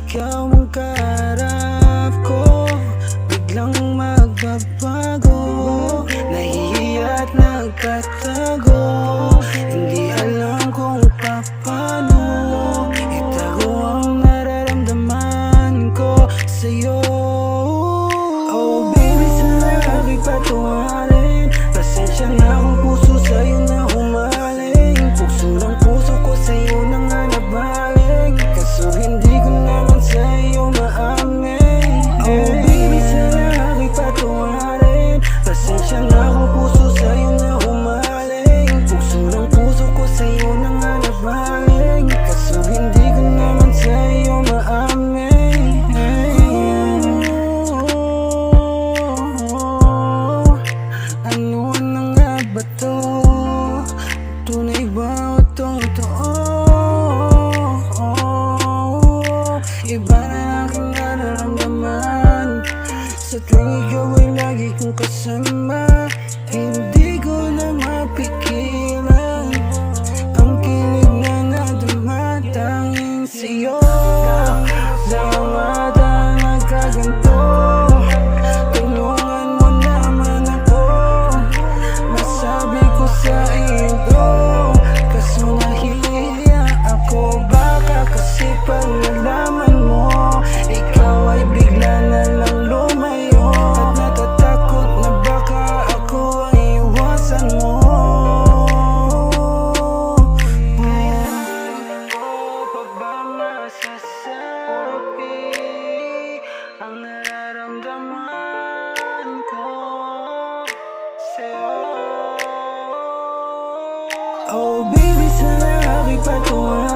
ikaw ang kaharap ko, biglang magbabago. Nahihiya at nagtatago, hindi alam kung paano itago ang nararamdaman ko sa'yo. Oh baby, sana ako'y patawarin. Pasensya na kung puso sa'yo na humaling. Puso ng puso ko sa'yo na nga nabaling, kaso hindi ko naman sa'yo maamin. Oh baby, sana ako'y patawarin. Pasensya na kung puso sa'yo na humaling. Puso ng puso ko sa'yo na nga nabaling, kaso hindi ko naman sa'yo maamin. Ano na nga ba to? Tunay ba o totoo? Iba na aking nararamdaman sa tuwing ikaw ay lagi kong kasama. Hindi ko na mapigilan ang kilig na nadama, tanging sa'yo dapat ang nagkaganto. Tulungan mo naman ako, masabi ko sa iyo to, kaso nahihiya ako. Baka kasi pag nalaman mo, ikaw ay bigla na lang lumayo, at natatakot na baka ako ay iwasan mo. Pa ba masasabi ang nararamdaman ko sa'yo? Oh baby, sana ako'y patawarin.